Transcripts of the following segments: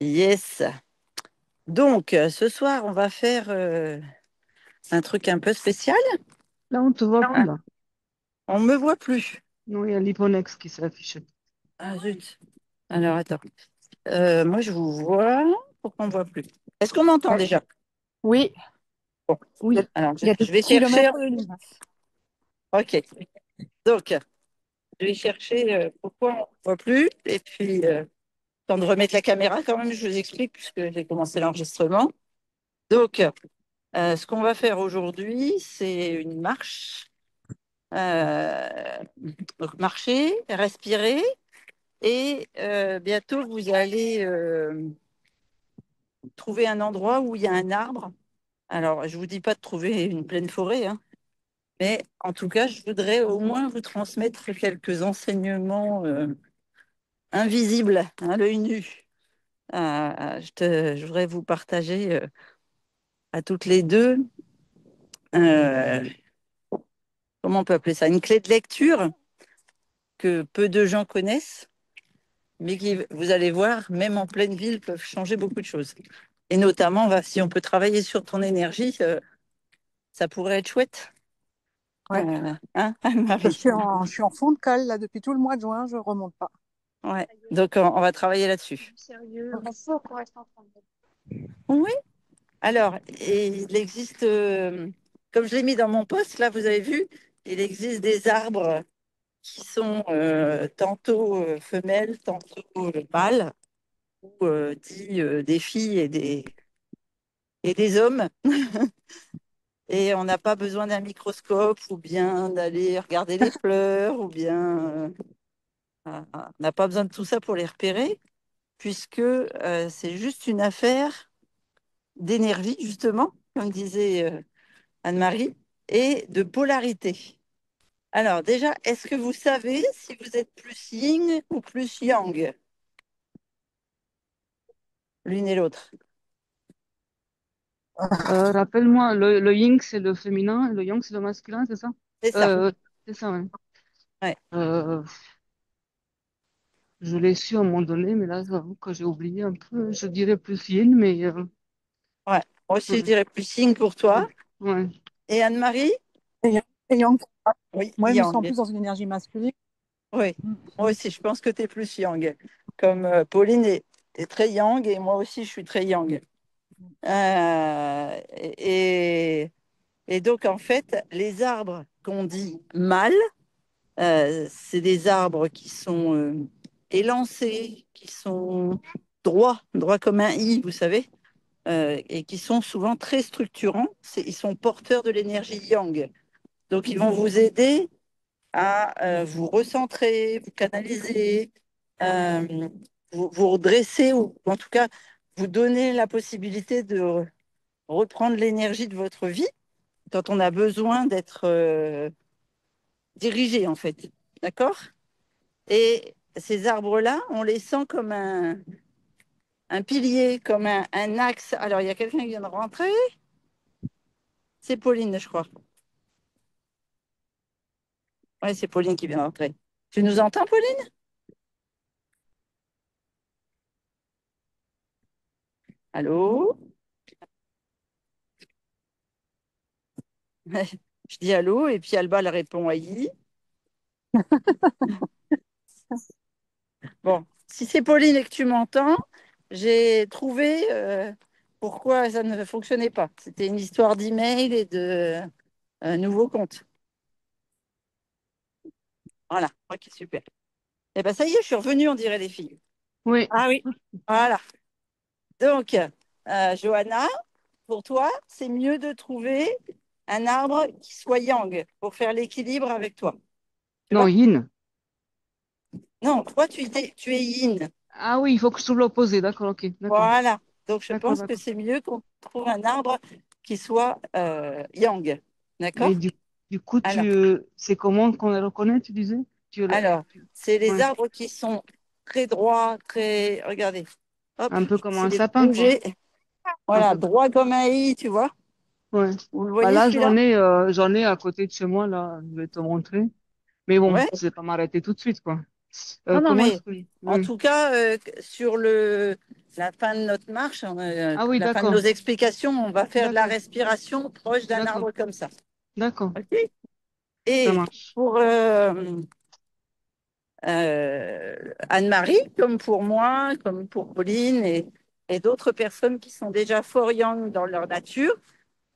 Yes. Donc, ce soir, on va faire un truc un peu spécial. Là, on te voit plus, Ah, là. on me voit plus. Non, il y a l'Hyponex qui s'est affiché. Ah, zut. Alors, attends. Moi, je vous vois. Pourquoi on me voit plus? Est-ce qu'on m'entend Ouais. déjà? Oui, Bon. oui. Alors, Il y a des je vais chercher. kilomètres de limaces. OK. Donc, je vais chercher pourquoi on ne me voit plus. Et puis, temps de remettre la caméra quand même, je vous explique, puisque j'ai commencé l'enregistrement. Donc, ce qu'on va faire aujourd'hui, c'est une marche. Donc, marcher, respirer. Et bientôt, vous allez trouver un endroit où il y a un arbre. Alors, je ne vous dis pas de trouver une pleine forêt, hein, mais en tout cas, je voudrais au moins vous transmettre quelques enseignements invisibles à l'œil nu. Je voudrais vous partager à toutes les deux, euh, comment on peut appeler ça, une clé de lecture que peu de gens connaissent, mais qui, vous allez voir, même en pleine ville, peuvent changer beaucoup de choses. Et notamment, si on peut travailler sur ton énergie, ça pourrait être chouette. Ouais. Hein, Je Anne-Marie? suis en fond de cale là depuis tout le mois de juin, je remonte pas. Ouais. Donc, on va travailler là-dessus. Sérieux. Oui. Alors, et il existe, comme je l'ai mis dans mon post, là, vous avez vu, il existe des arbres qui sont tantôt femelles, tantôt mâles, ou dits des filles et des hommes. Et on n'a pas besoin d'un microscope ou bien d'aller regarder les fleurs ou bien on n'a pas besoin de tout ça pour les repérer, puisque c'est juste une affaire d'énergie, justement, comme disait Anne-Marie, et de polarité. Alors déjà, est-ce que vous savez si vous êtes plus yin ou plus yang, l'une et l'autre? Rappelle-moi, le yin, c'est le féminin, et le yang, c'est le masculin, c'est ça? C'est ça. Euh, c'est ça, ouais. Ouais, Euh, je l'ai su à un moment donné, mais là, j'avoue que j'ai oublié un peu. Je dirais plus yin, mais... ouais. Moi aussi, je ouais, dirais plus yin pour ouais, toi. ouais. Et Anne-Marie? Et Yang, Oui, moi, je me sens yang. plus dans une énergie masculine. Oui, Mm. moi aussi, je pense que tu es plus yang. Comme Pauline est très yang et moi aussi, je suis très yang. Et donc, en fait, les arbres qu'on dit mâles, c'est des arbres qui sont élancés, qui sont droits comme un i, vous savez, et qui sont souvent très structurants. Ils sont porteurs de l'énergie yang. Donc, ils vont vous aider à vous recentrer, vous canaliser, euh, vous redresser, ou en tout cas, vous donner la possibilité de reprendre l'énergie de votre vie quand on a besoin d'être dirigé, en fait. D'accord? Et ces arbres-là, on les sent comme un pilier, comme un axe. Alors, il y a quelqu'un qui vient de rentrer. C'est Pauline, je crois. Oui, c'est Pauline qui vient de rentrer. Tu nous entends, Pauline? Allô? Je dis allô, et puis Alba, elle répond aïe. Bon, si c'est Pauline et que tu m'entends, j'ai trouvé pourquoi ça ne fonctionnait pas. C'était une histoire d'email et de nouveau compte. Voilà, ok, super. Eh bien, ça y est, je suis revenue, on dirait les filles. Oui, Ah oui. Voilà. Donc, Johanna, pour toi, c'est mieux de trouver un arbre qui soit yang pour faire l'équilibre avec toi. Tu non, vois? yin. Non, toi, tu es yin. Ah oui, il faut que je trouve l'opposé. D'accord, ok, d'accord. Voilà. Donc, je D'accord, pense que d'accord. c'est mieux qu'on trouve un arbre qui soit yang. Mais D'accord? du coup, Alors, c'est comment qu'on les reconnaît, tu disais? alors, c'est les Ouais. arbres qui sont très droits, très. Regardez. Hop, Un peu je vais comme un essayer de sapin, quoi. bouger. Un Voilà, peu. droit comme un i, tu vois. Ouais. Vous le Bah voyez là, celui-là? j'en ai à côté de chez moi, là. Je vais te montrer. Mais bon, Ouais. je vais pas m'arrêter tout de suite, quoi. Non, non, Comment mais est-ce que... en tout cas, sur la fin de notre marche, Ah oui, la fin de nos d'accord, explications, on va faire de la d'accord, respiration proche d'un d'accord, arbre comme ça. d'accord, OK? ça Et marche. pour Anne-Marie, comme pour moi, comme pour Pauline et d'autres personnes qui sont déjà fort young dans leur nature,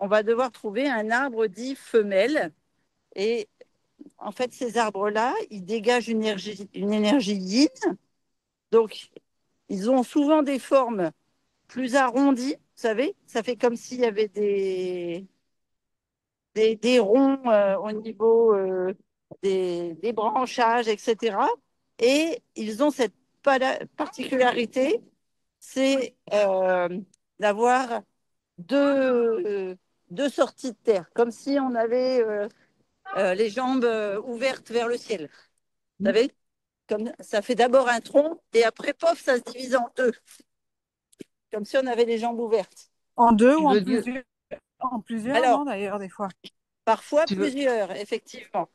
on va devoir trouver un arbre dit femelle. Et en fait, ces arbres-là, ils dégagent une énergie yin. Donc, ils ont souvent des formes plus arrondies, vous savez. Ça fait comme s'il y avait des ronds au niveau des branchages, etc. Et ils ont cette particularité, c'est d'avoir deux sorties de terre, comme si on avait les jambes ouvertes vers le ciel. Vous savez, comme ça fait d'abord un tronc et après, pof, ça se divise en deux, comme si on avait les jambes ouvertes. En deux Tu ou veux dire, en plusieurs, Alors, non, d'ailleurs, des fois. parfois tu veux, plusieurs, effectivement.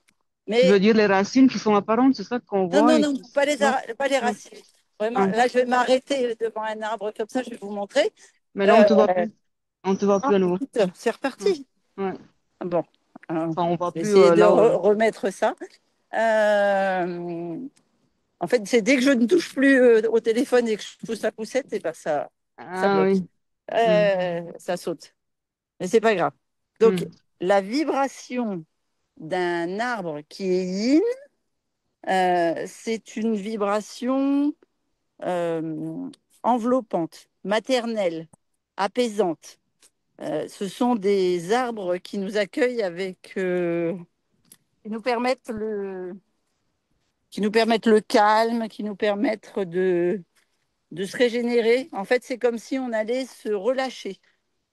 tu veux Mais dire les racines qui sont apparentes, c'est ça qu'on non, voit non, et non, qui... Non? pas les Ah, racines. Vraiment, ah. là, je vais m'arrêter devant un arbre comme ça, je vais vous montrer. Mais là, on Euh, te voit plus. On te voit oh, plus à nouveau. écoute, c'est Hmm. reparti. Ouais. Bon, Enfin, on je voit vais plus essayer de là. remettre ça. Euh, En fait, c'est dès que je ne touche plus au téléphone et que je pousse la poussette, et ben ça Ah bloque. oui. Hmm. Ça saute. Mais c'est pas grave. Donc, Hmm. la vibration d'un arbre qui est yin, c'est une vibration euh, enveloppante, maternelle, apaisante. Ce sont des arbres qui nous accueillent qui nous permettent qui nous permettent le calme, qui nous permettent de se régénérer. En fait, c'est comme si on allait se relâcher.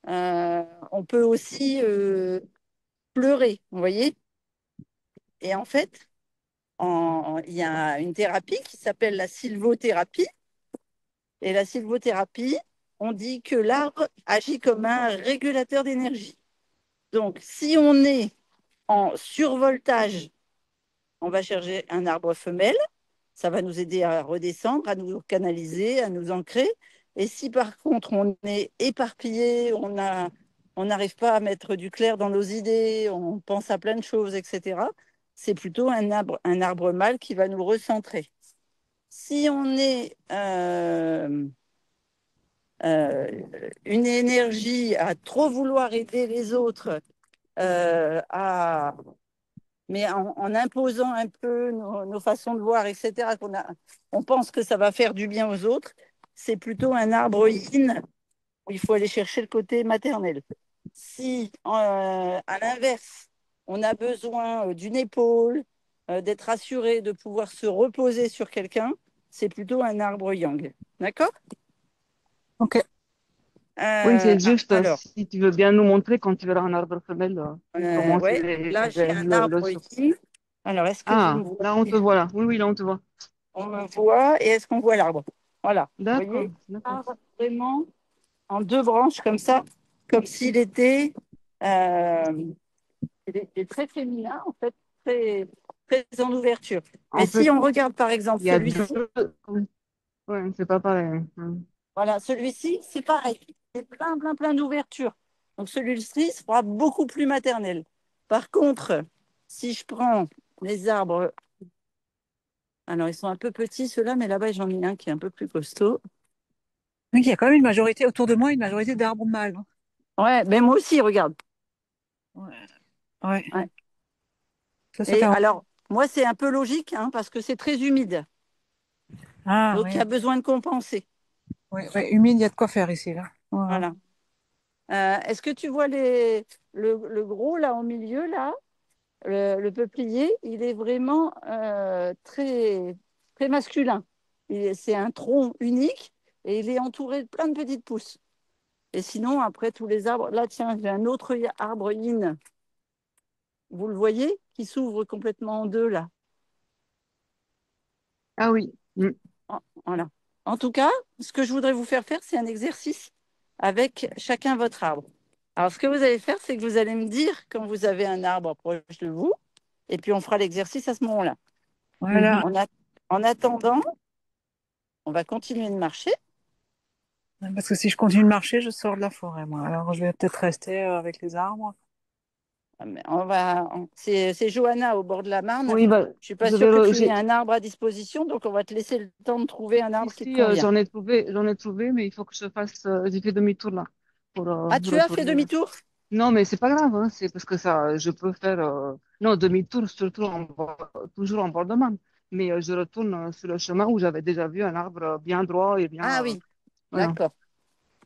On peut aussi pleurer, vous voyez. Et en fait, il y a une thérapie qui s'appelle la sylvothérapie. Et la sylvothérapie, on dit que l'arbre agit comme un régulateur d'énergie. Donc, si on est en survoltage, on va chercher un arbre femelle. Ça va nous aider à redescendre, à nous canaliser, à nous ancrer. Et si par contre on est éparpillé, on n'arrive pas à mettre du clair dans nos idées, on pense à plein de choses, etc., c'est plutôt un arbre mâle qui va nous recentrer. Si on est euh, une énergie à trop vouloir aider les autres, à mais en imposant un peu nos façons de voir, etc., on pense que ça va faire du bien aux autres, c'est plutôt un arbre yin où il faut aller chercher le côté maternel. Si, à l'inverse, on a besoin d'une épaule, d'être assuré, de pouvoir se reposer sur quelqu'un, c'est plutôt un arbre yang. D'accord. Ok. Oui, c'est juste, Alors, si tu veux bien nous montrer quand tu verras un arbre femelle, comment ouais, là, j'ai un le arbre sur. yin. Alors, est-ce que vous me Ah, là, on te voyez? voit là. Oui, oui, là, on te voit. On me voit et est-ce qu'on voit l'arbre? Voilà, vous D'accord, voyez, d'accord. l'arbre vraiment en deux branches comme ça, comme s'il était, euh, il est très féminin en fait, très, très en ouverture. Mais En si fait, on regarde par exemple il y a deux. celui-ci, Ouais, c'est pas pareil. voilà, celui-ci, c'est pareil, c'est plein, plein, plein d'ouvertures. Donc celui-ci sera beaucoup plus maternel. Par contre, si je prends les arbres, alors ils sont un peu petits ceux-là, mais là-bas j'en ai un qui est un peu plus costaud. Donc, il y a quand même une majorité, autour de moi, une majorité d'arbres mâles, hein. Ouais, mais moi aussi, regarde. Ouais. Ouais. Ouais. Ça Et fait. alors, moi, c'est un peu logique, hein, parce que c'est très humide. Ah, Donc, il y oui. a besoin de compenser. Ouais, ouais. Humide, il y a de quoi faire ici, là. Ouais, ouais. Voilà. Est-ce que tu vois le gros, là, au milieu, là, le peuplier, il est vraiment très, très masculin. C'est un tronc unique et il est entouré de plein de petites pousses. Et sinon, après, tous les arbres. Là, tiens, j'ai un autre arbre yin. Vous le voyez, qui s'ouvre complètement en deux, là. Ah oui. Mm. Voilà. En tout cas, ce que je voudrais vous faire faire, c'est un exercice avec chacun votre arbre. Alors, ce que vous allez faire, c'est que vous allez me dire quand vous avez un arbre proche de vous, et puis on fera l'exercice à ce moment-là. Mhm. Voilà. On a En attendant, on va continuer de marcher. Parce que si je continue de marcher, je sors de la forêt, moi. Alors, je vais peut-être rester avec les arbres. C'est Johanna au bord de la Marne. Oui, bah, Je suis pas je sûre vais, que tu aies un arbre à disposition, donc on va te laisser le temps de trouver un si, arbre qui te si, convient. j'en ai trouvé, mais il faut que je fasse, j'ai fait demi-tour là, pour Ah, tu as fait retourner. demi-tour? Non, mais c'est pas grave, hein, c'est parce que ça, je peux faire, non, demi-tour, surtout toujours en bord de Marne. Mais je retourne sur le chemin où j'avais déjà vu un arbre bien droit et Ah bien, oui, voilà. d'accord.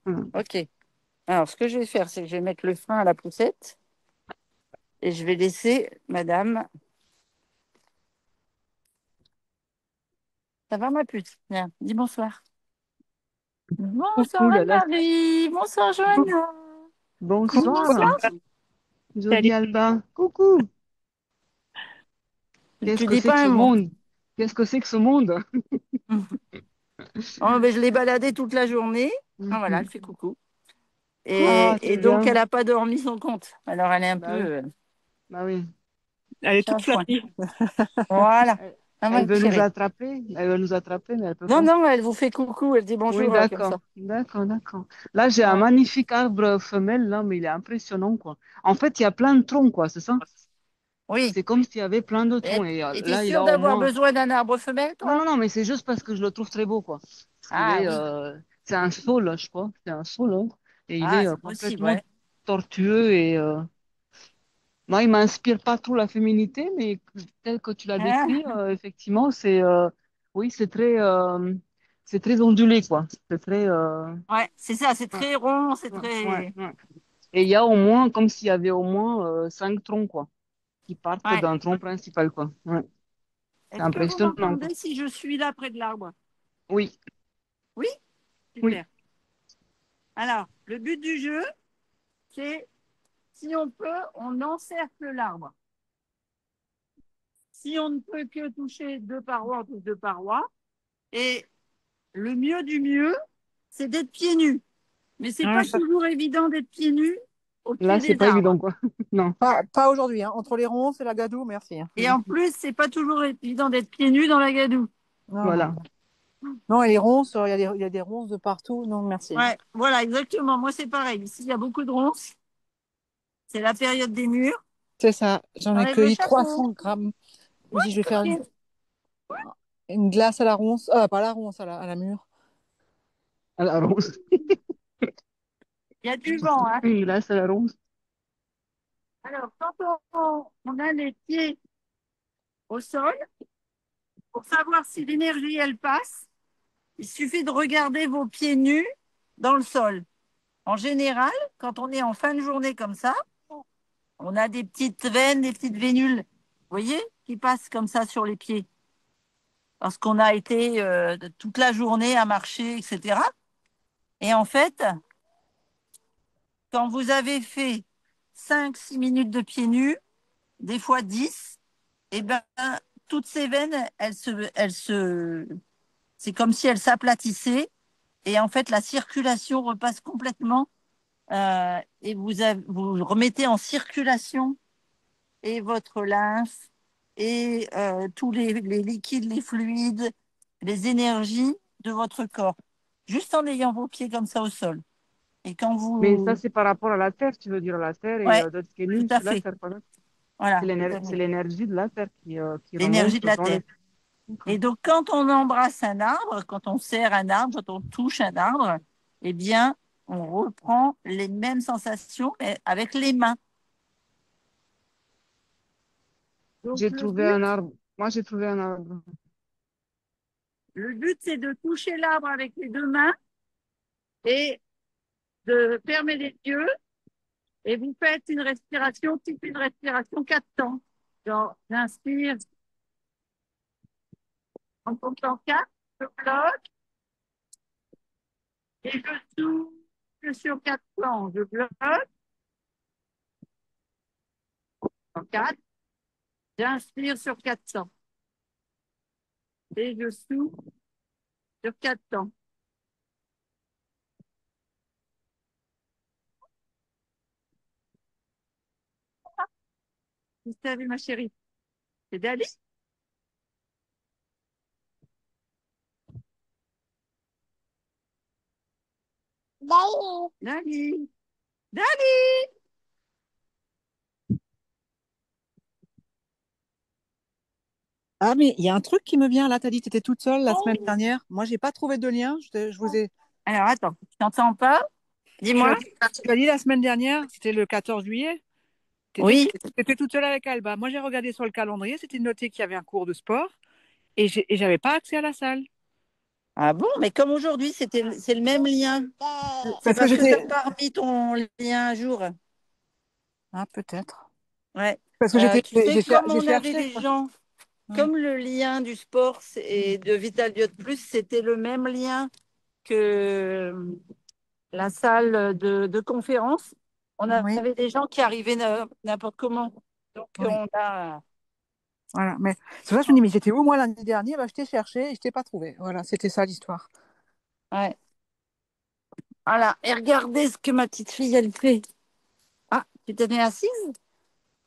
Voilà. Ok. Alors, ce que je vais faire, c'est que je vais mettre le frein à la poussette et je vais laisser madame. Ça va, ma puce? Viens, dis bonsoir. Coucou, Bonsoir là, là. Anne-Marie. Bonsoir Johanna. Bonsoir, Bonsoir. joli Albin. Coucou. Qu'est-ce Tu que dis c'est que pas ce un mot. monde? Qu'est-ce que c'est que ce monde? Oh, ben, je l'ai baladée toute la journée. Ah, voilà, elle Mhm. fait coucou. Ah, Et c'est donc, elle bien. n'a pas dormi son compte. Alors, elle est un peu Bah oui, bah oui. Elle est toute chafouin. flappie. Voilà. Elle, Ah, elle ma veut nous chérie. attraper. Elle veut nous attraper, mais elle peut Non, pas. non, elle vous fait coucou. Elle dit Oui, bonjour, là, comme d'accord. ça. D'accord, d'accord. Là, j'ai un Ouais. magnifique arbre femelle, là, mais il est impressionnant, quoi. En fait, il y a plein de troncs, quoi, c'est ça? Oui. C'est comme s'il y avait plein de troncs. Et Et t'es là, il sûre a au d'avoir moins. besoin d'un arbre femelle, Non, non, toi? non, mais c'est juste parce que je le trouve très beau, quoi. Parce qu'il Ah est. oui. C'est un saule, je crois. C'est un saule, hein. Et il Ah, est c'est possible, complètement ouais. tortueux et. Moi, il m'inspire pas trop la féminité, mais tel que tu l'as décrit, Hein. effectivement, c'est. Oui, c'est très ondulé, quoi. C'est très. Ouais, c'est ça, c'est Ouais, très rond, c'est ouais, ouais, très. ouais. Et il y a au moins, comme s'il y avait au moins 5 troncs, quoi, qui partent Ouais. d'un tronc principal, quoi. Ouais. C'est Est-ce que vous impressionnant, quoi. m'entendez si je suis là près de l'arbre? Oui, Oui? oui. Super. Alors, le but du jeu, c'est si on peut, on encercle l'arbre. Si on ne peut que toucher deux parois, on touche deux parois. Et le mieux du mieux, c'est d'être pieds nus. Mais c'est Ouais, pas toujours évident d'être pieds nus au Là, pied c'est des pas arbres. évident, quoi. Non. pas aujourd'hui, hein. Entre les ronces et la gadoue, merci, hein. Et en plus, c'est pas toujours évident d'être pieds nus dans la gadoue. Non, non, Voilà. non. Non, et les ronces, il y a des ronces de partout. Non, merci. Ouais, voilà, exactement. Moi, c'est pareil. Ici, il y a beaucoup de ronces. C'est la période des mûres. C'est ça. J'en ai Enlève le cueilli chapeau. 300 grammes. Je me dis, je vais faire Ok. une glace à la ronce. Pas à la ronce, à la mûre. À la rose. Il y a du vent, hein. Une glace à la rose. Alors, quand on a les pieds au sol, pour savoir si l'énergie, elle passe, il suffit de regarder vos pieds nus dans le sol. En général, quand on est en fin de journée comme ça, on a des petites veines, des petites vénules, vous voyez, qui passent comme ça sur les pieds. Parce qu'on a été toute la journée à marcher, etc. Et en fait, quand vous avez fait 5, 6 minutes de pieds nus, des fois 10, et ben, toutes ces veines, c'est comme si elles s'aplatissaient. Et en fait, la circulation repasse complètement. Et vous remettez en circulation et votre lymphe et tous les liquides, les fluides, les énergies de votre corps. Juste en ayant vos pieds comme ça au sol. Et quand Mais ça, vous... c'est par rapport à la terre, tu veux dire la terre et Ouais, d'autres qui est tout nue à sur la fait. terre, quoi. Voilà, tout à C'est fait. l'énergie de la terre qui L'énergie remonte de la dans terre. les. D'accord. Et donc, quand on embrasse un arbre, quand on serre un arbre, quand on touche un arbre, eh bien, on reprend les mêmes sensations, mais avec les mains. Donc, J'ai trouvé un arbre. Moi, j'ai trouvé un arbre. le but, c'est de toucher l'arbre avec les deux mains et de fermer les yeux. Et vous faites une respiration, type une respiration 4 temps. Genre, j'inspire en comptant 4, je bloque, et je souffle sur 4 temps. Je bloque en 4, j'inspire sur 4 temps. Et je souffle sur 4 temps. Vous savez, ma chérie, c'est d'aller. Dali, Dali. Ah, mais il y a un truc qui me vient là. Tu as dit que tu étais toute seule la semaine dernière. Moi, j'ai pas trouvé de lien. Je vous ai. Alors, attends, je t'entends pas. Tu as Dis-moi. dit, tu as dit la semaine dernière, c'était le 14 juillet. Tu étais, Oui. toute seule avec Alba. Moi, j'ai regardé sur le calendrier. C'était noté qu'il y avait un cours de sport et j'avais pas accès à la salle. Ah bon, mais comme aujourd'hui, c'est le même lien. C'est Parce que parce que tu n'as j'étais. pas remis ton lien à jour. Ah, peut-être. Ouais. Parce que Tu sais, comme j'ai on avait cherché, des quoi. gens, Oui, comme le lien du sport et de Vital Biot Plus, c'était le même lien que la salle de conférence. On oui, avait des gens qui arrivaient n'importe comment. Donc, oui. on a. Voilà. Mais c'est pour ça que je me dis, mais j'étais où moi l'année dernière? Bah, je t'ai cherché et je t'ai pas trouvé. Voilà, c'était ça l'histoire. Ouais. Voilà. Et regardez ce que ma petite fille, elle fait. Ah, tu t'es mis assise?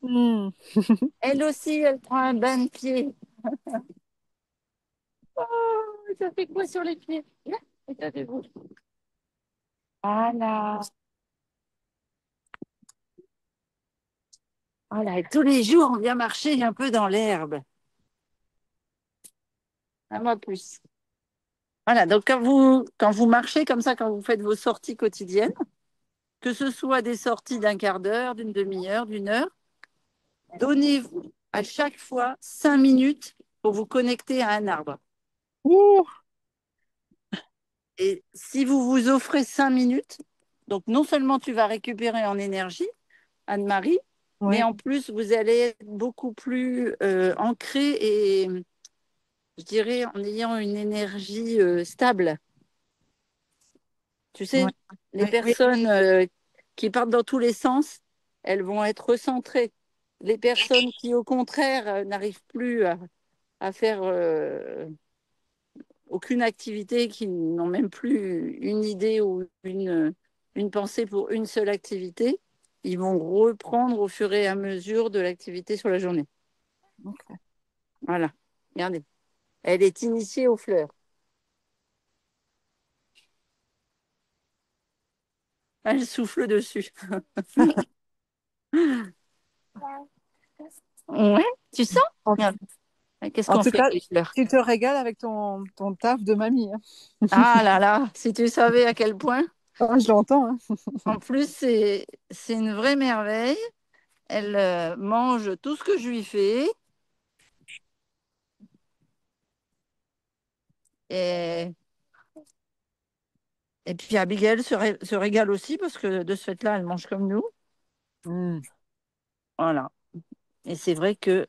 Hmm. Elle aussi, elle prend un bain de pied. Oh, ça fait quoi sur les pieds? Là, regardez-vous. Voilà. Voilà. Et tous les jours, on vient marcher un peu dans l'herbe. Un mois plus. Voilà. Donc, quand vous marchez comme ça, quand vous faites vos sorties quotidiennes, que ce soit des sorties d'un quart d'heure, d'une demi-heure, d'une heure, donnez-vous à chaque fois 5 minutes pour vous connecter à un arbre. Ouh, Et si vous vous offrez 5 minutes, donc non seulement tu vas récupérer en énergie, Anne-Marie, mais ouais, en plus vous allez être beaucoup plus ancré et je dirais en ayant une énergie stable. Tu sais, ouais, les oui, oui. personnes qui partent dans tous les sens, elles vont être recentrées. Les personnes qui, au contraire, n'arrivent plus à faire aucune activité, qui n'ont même plus une idée ou une pensée pour une seule activité, ils vont reprendre au fur et à mesure de l'activité sur la journée. Ok. Voilà. Regardez. Elle est initiée aux fleurs. Elle souffle dessus. Ouais, tu sens? En, Regarde. Qu'est-ce en qu'on tout fait avec cas, les fleurs? tu te régales avec ton taf de mamie, hein. Ah là là, si tu savais à quel point. Ah, je l'entends, hein. En plus, c'est une vraie merveille. Elle mange tout ce que je lui fais. Et, et puis Abigail se régale aussi parce que de ce fait-là, elle mange comme nous. Hmm. Voilà. Et c'est vrai que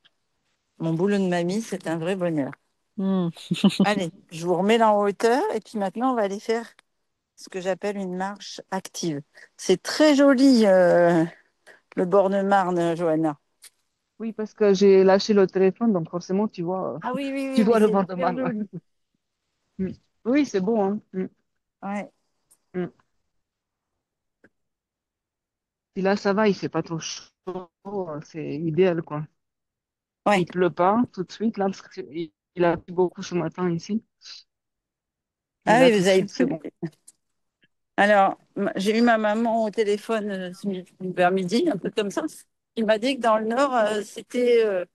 mon boulot de mamie, c'est un vrai bonheur. Hmm. Allez, je vous remets là en hauteur et puis maintenant, on va aller faire ce que j'appelle une marche active. C'est très joli, le Borne-Marne, Johanna. Oui, parce que j'ai lâché le téléphone, donc forcément, Ah oui, oui, tu oui, mais vois le c'est bord de super Marne. joli. Mm. Oui, c'est beau, hein. Ouais, Mm. Puis là, ça va, il fait pas trop chaud, c'est idéal, quoi. ouais. Il pleut pas tout de suite, là, parce qu'il a plu beaucoup ce matin ici. Mais Ah là, oui, tout de vous avez suite, c'est pu. bon. Alors, j'ai eu ma maman au téléphone vers midi, un peu comme ça. Il m'a dit que dans le Nord, c'était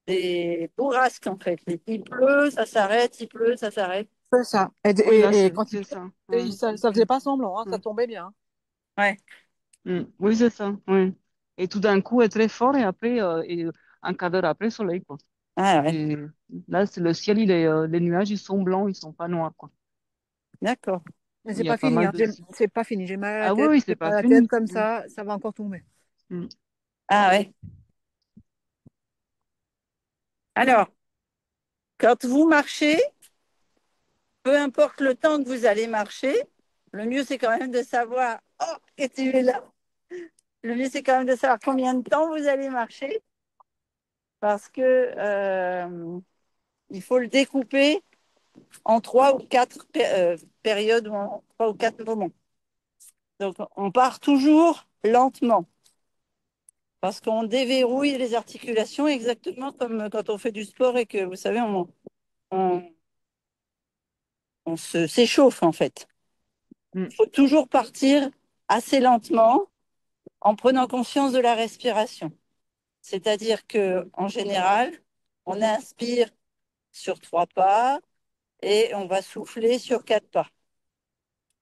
des bourrasques, en fait. Il pleut, ça s'arrête, il pleut, ça s'arrête. C'est ça. Oui, là, Et quand il c'est pleut, ça. Ouais. ça faisait pas semblant, hein, ça Mm. tombait bien. Ouais. Oui, c'est ça. Ouais. Et tout d'un coup, est très fort, et après, un quart d'heure après, soleil, quoi. Ah ouais, Et là, c'est le ciel, les nuages, ils sont blancs, ils sont pas noirs, quoi. d'accord. Mais Il c'est y a pas pas fini, mal hein. de... C'est pas fini. J'ai mal à la Ah oui, tête, oui, c'est j'ai pas mal à la tête fini. comme ça va encore tomber. Mm. Ah ouais. Alors, quand vous marchez, peu importe le temps que vous allez marcher, le mieux, c'est quand même de savoir, oh, que tu es là. Le mieux, c'est quand même de savoir combien de temps vous allez marcher parce que il faut le découper en 3 ou 4 périodes ou en 3 ou 4 moments. Donc, on part toujours lentement parce qu'on déverrouille les articulations exactement comme quand on fait du sport et que, vous savez, on s'échauffe en fait. Mm. Il faut toujours partir assez lentement en prenant conscience de la respiration. C'est-à-dire que en général, on inspire sur 3 pas et on va souffler sur 4 pas.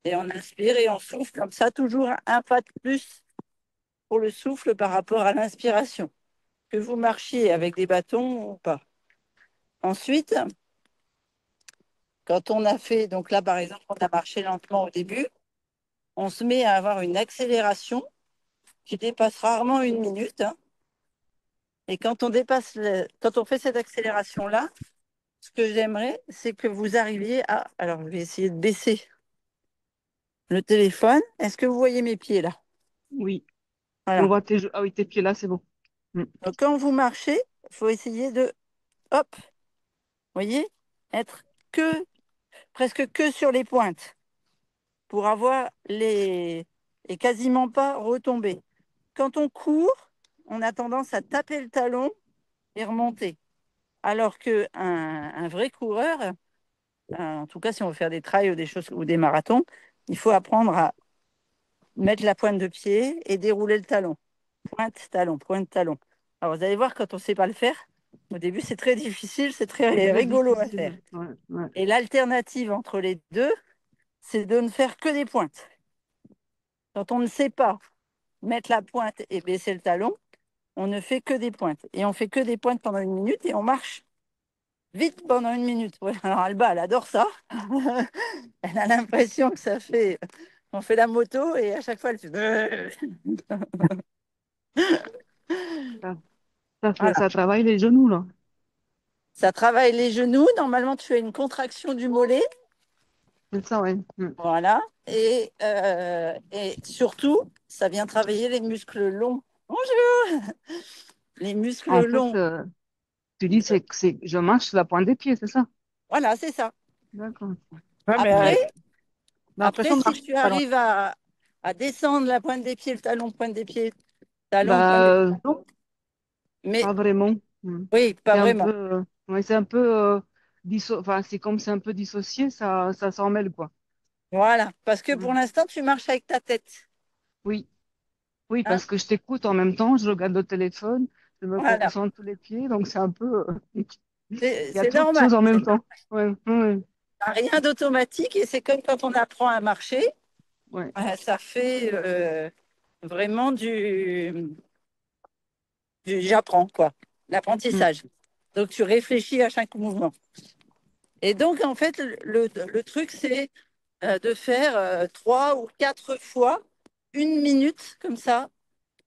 Et on inspire et on souffle comme ça, toujours un pas de plus pour le souffle par rapport à l'inspiration, que vous marchiez avec des bâtons ou pas. Ensuite, quand on a fait, donc là par exemple, on a marché lentement au début, on se met à avoir une accélération qui dépasse rarement 1 minute, hein. Et quand on dépasse, quand on fait cette accélération-là, ce que j'aimerais, c'est que vous arriviez à. Alors, je vais essayer de baisser le téléphone. Est-ce que vous voyez mes pieds là? Oui. On Voilà. voit ah oui, tes pieds là, c'est bon. Mm. Donc, quand vous marchez, il faut essayer de, hop, vous voyez, être que, presque que sur les pointes pour avoir les. Et quasiment pas retomber. Quand on court, on a tendance à taper le talon et remonter. Alors qu'un vrai coureur, en tout cas si on veut faire des trails ou des choses ou des marathons, il faut apprendre à mettre la pointe de pied et dérouler le talon. Pointe, talon, pointe, talon. Alors vous allez voir, quand on ne sait pas le faire, au début c'est très difficile, c'est C'est très très rigolo à faire. difficile. Ouais, ouais. Et l'alternative entre les deux, c'est de ne faire que des pointes. Quand on ne sait pas mettre la pointe et baisser le talon, on ne fait que des pointes. Et on fait que des pointes pendant 1 minute et on marche vite pendant 1 minute. Ouais, alors Alba, elle adore ça. Elle a l'impression que ça fait. On fait la moto et à chaque fois, elle fait. Ça, Voilà. ça travaille les genoux, là. Ça travaille les genoux. Normalement, tu as une contraction du mollet. C'est ça, ouais. Mm. Voilà. Et surtout, ça vient travailler les muscles longs. Bonjour. Les muscles En fait, longs. tu dis je marche sur la pointe des pieds, c'est ça? Voilà, c'est ça. D'accord. Ouais, mais Après, j'ai après, l'impression de si marcher tu pas loin. arrives à descendre la pointe des pieds, le talon, pointe des pieds, talon, pointe des pieds, Bah, talon. Mais pas vraiment. Mm. oui, pas C'est un peu, vraiment. ouais, c'est un peu, enfin, c'est comme c'est un peu dissocié, ça s'en mêle, quoi. Voilà. Parce que pour Mm. l'instant, tu marches avec ta tête. Oui, oui, Hein. parce que je t'écoute en même temps, je regarde le téléphone, je me Voilà. concentre tous les pieds, donc c'est un peu, il y a C'est trop de normal. choses en même temps. Ouais, ouais, Rien d'automatique et c'est comme quand on apprend à marcher, ouais. ça fait vraiment j'apprends quoi, Mm. l'apprentissage. Donc tu réfléchis à chaque mouvement. Et donc en fait le truc c'est de faire 3 ou 4 fois 1 minute comme ça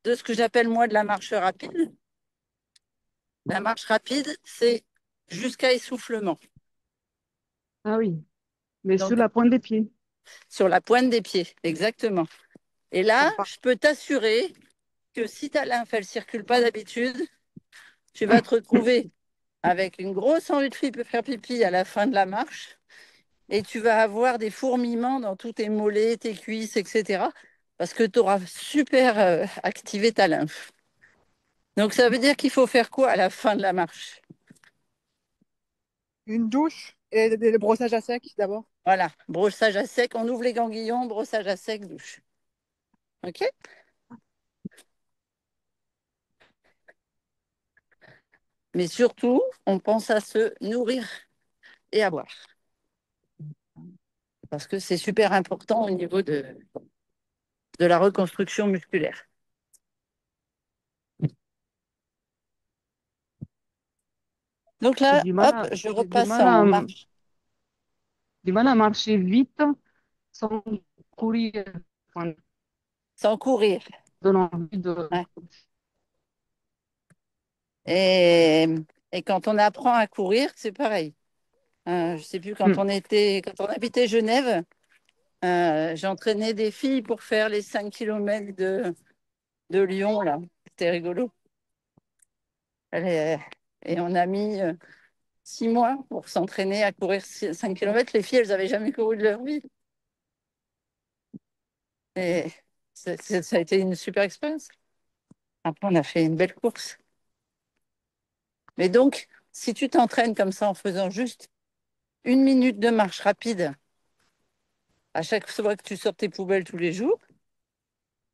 de ce que j'appelle moi de la marche rapide. La marche rapide c'est jusqu'à essoufflement. Ah oui, mais sur Donc la pointe des pieds. sur la pointe des pieds, exactement. Et Ça là, me parle. je peux t'assurer que si ta lymphe, elle ne circule pas d'habitude, tu vas te retrouver avec une grosse envie de faire pipi à la fin de la marche et tu vas avoir des fourmillements dans tous tes mollets, tes cuisses, etc. Parce que tu auras super activé ta lymphe. Donc ça veut dire qu'il faut faire quoi à la fin de la marche? Une douche et le brossage à sec d'abord. Voilà, brossage à sec, on ouvre les ganglions, brossage à sec, douche. OK? Mais surtout, on pense à se nourrir et à boire. Parce que c'est super important au niveau de la reconstruction musculaire. Donc J'ai là, du mal hop, à, je j'ai repasse en marche du mal à marcher vite sans courir. Ça sans courir. donne envie de. Ouais. Et, et quand on apprend à courir, c'est pareil. Je sais plus, Hmm. quand on habitait Genève, j'entraînais des filles pour faire les 5 kilomètres de Lyon, là. C'était rigolo. Allez, et on a mis 6 mois pour s'entraîner à courir 5 kilomètres. Les filles, elles n'avaient jamais couru de leur vie. Et ça a été une super expérience. Après, on a fait une belle course. Mais donc, si tu t'entraînes comme ça en faisant juste 1 minute de marche rapide à chaque fois que tu sors tes poubelles tous les jours,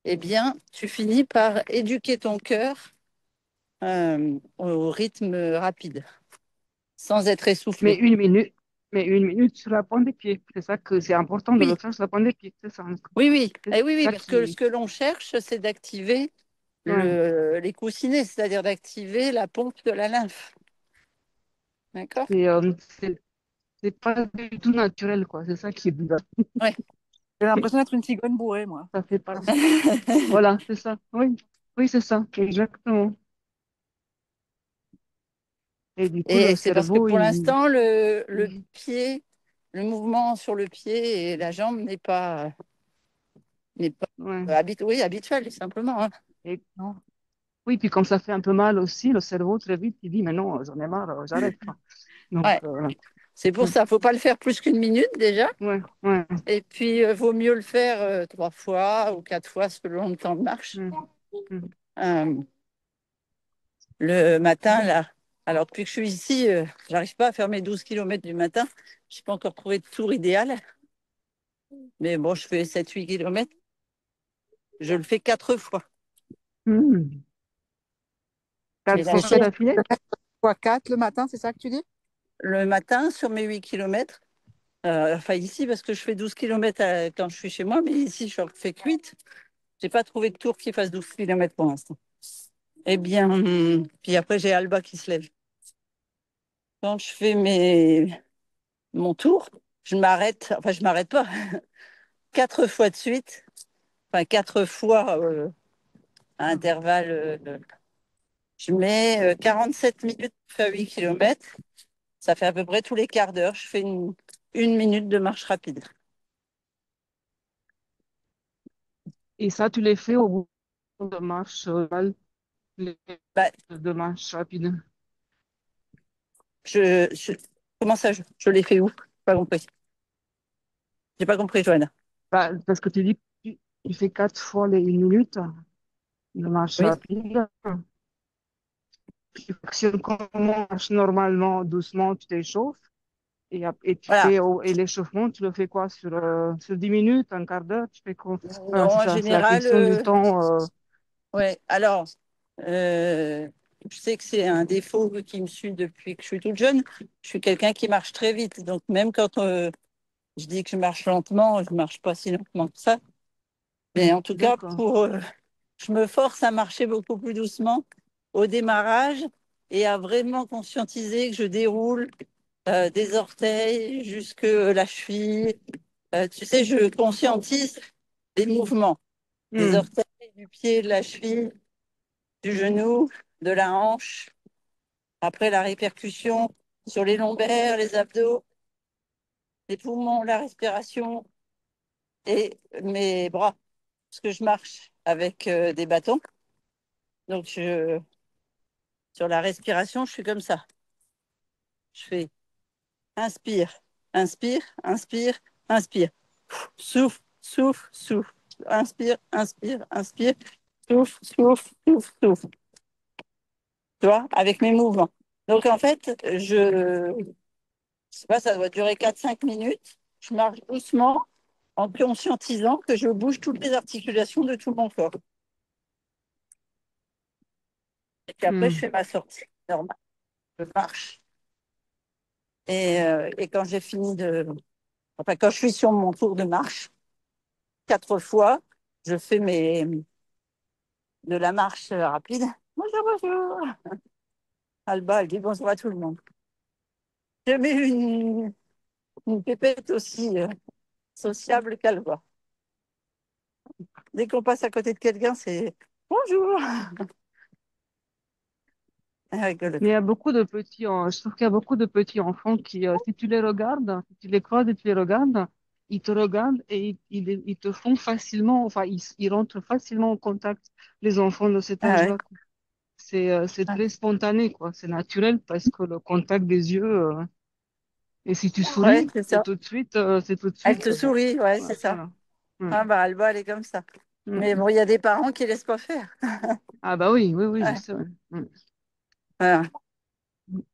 eh bien, tu finis par éduquer ton cœur au rythme rapide, sans être Mais essoufflé. une minute, mais une minute sur la pointe des pieds. C'est ça que c'est important de le Oui, faire sur la pointe des pieds. C'est ça. oui, oui. C'est Eh oui, oui, ça parce que ce qui. que l'on cherche, c'est d'activer Ouais. les coussinets, c'est-à-dire d'activer la pompe de la lymphe. D'accord? Et c'est pas du tout naturel, quoi. C'est ça qui est bizarre. Ouais. J'ai l'impression d'être une cigogne bourrée, moi. Ça fait pas. Voilà, c'est ça. Oui, oui, c'est ça. Exactement. Et du coup, le Et c'est parce que cerveau, pour l'instant, le il- pied, le mouvement sur le pied et la jambe n'est pas ouais. oui, habituel, simplement, hein. Et oui, puis comme ça fait un peu mal aussi, le cerveau, très vite, il dit, mais non, j'en ai marre, j'arrête, quoi. Donc, Ouais. C'est pour ça, faut pas le faire plus qu'une minute déjà. ouais, ouais. Et puis, vaut mieux le faire 3 fois ou 4 fois selon le temps de marche. Mm, mm, Euh, le matin, là, alors depuis que je suis ici, j'arrive pas à faire mes 12 kilomètres du matin. Je n'ai pas encore trouvé de tour idéal. Mais bon, je fais 7-8 kilomètres. Je le fais 4 fois. mm. Et 4 la C'est fois 7 d'affilée? fois 4 le matin, c'est ça que tu dis? le matin, sur mes 8 kilomètres, enfin ici, parce que je fais 12 kilomètres quand je suis chez moi, mais ici, je ne fais que 8. Je n'ai pas trouvé de tour qui fasse 12 kilomètres pour l'instant. Eh bien, puis après, j'ai Alba qui se lève. Quand je fais mon tour, je m'arrête, enfin, je m'arrête pas, 4 fois de suite, enfin, 4 fois à intervalle. Je mets 47 minutes pour faire 8 kilomètres. Ça fait à peu près tous les quarts d'heure. Je fais une minute de marche rapide. Et ça, tu les fais au bout de marche, les- Bah, de marche rapide. je, je- comment ça, je l'ai fait où? Pas compris. J'ai pas compris, Joanna. Bah, parce que tu dis que tu fais 4 fois les 1 minute de marche Oui. rapide. Tu fonctionnes comme on marche normalement, doucement, tu t'échauffes. Et tu Voilà. fais, et l'échauffement, tu le fais quoi? Sur 10 minutes, un quart d'heure? Tu fais quoi? Voilà, Non, c'est en ça, c'est la général, question du temps. ouais. Alors, euh, je sais que c'est un défaut qui me suit depuis que je suis toute jeune. Je suis quelqu'un qui marche très vite. Donc, même quand je dis que je marche lentement, je marche pas si lentement que ça. Mais en tout cas, D'accord. je me force à marcher beaucoup plus doucement au démarrage et à vraiment conscientiser que je déroule des orteils jusque la cheville. Tu sais, je conscientise les mouvements des Hmm. orteils, du pied, de la cheville, du genou, de la hanche. Après, la répercussion sur les lombaires, les abdos, les poumons, la respiration et mes bras. Parce que je marche avec des bâtons. Donc, sur la respiration, je suis comme ça. Je fais inspire, inspire, inspire, inspire. Souffle, souffle, souffle. Inspire, inspire, inspire. Souffle, souffle, souffle, souffle. Tu vois, avec mes mouvements. Donc, en fait, je sais pas, ça doit durer 4-5 minutes. Je marche doucement en conscientisant que je bouge toutes les articulations de tout mon corps. Et puis après, je Hmm. fais ma sortie normale. Je marche. Et quand j'ai fini enfin, quand je suis sur mon tour de marche, 4 fois, je fais de la marche rapide. Bonjour, bonjour. Alba, elle dit bonjour à tout le monde. Je mets une pépette aussi sociable qu'Alba. Dès qu'on passe à côté de quelqu'un, c'est bonjour. Elle rigole. Mais il y a beaucoup de je trouve qu'il y a beaucoup de petits enfants qui, si tu les regardes, si tu les croises et tu les regardes, ils te regardent et ils te font facilement, enfin, ils rentrent facilement en contact, les enfants de cet Ah ouais, âge-là. C'est ah, très spontané, quoi. C'est naturel parce que le contact des yeux, et si tu ouais, souris, c'est ça. c'est tout de Elle suite, te bon, sourit, ouais, voilà. c'est ça. Voilà. Mm, Ah bah Alba, elle est comme ça. Mais mm. bon, il y a des parents qui laissent pas faire. Ah bah oui, oui, oui, je Ouais. sais. Ouais. Mm, Voilà.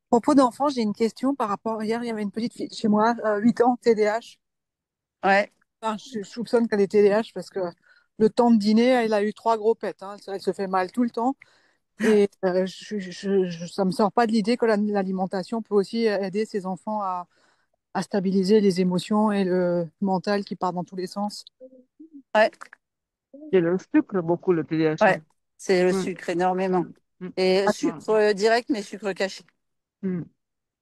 Propos d'enfant, j'ai une question par rapport. Hier, il y avait une petite fille chez moi, 8 ans, TDAH. Ouais. Enfin, je soupçonne qu'elle est TDAH parce que le temps de dîner, elle a eu trois gros pets, hein. Elle se fait mal tout le temps. Et ça me sort pas de l'idée que l'alimentation peut aussi aider ses enfants à stabiliser les émotions et le mental qui part dans tous les sens. Ouais, Et le sucre, beaucoup, le TDAH. ouais, c'est le Ouais. sucre énormément. Mm, mm, Et ouais. sucre direct, mais sucre caché. Mm.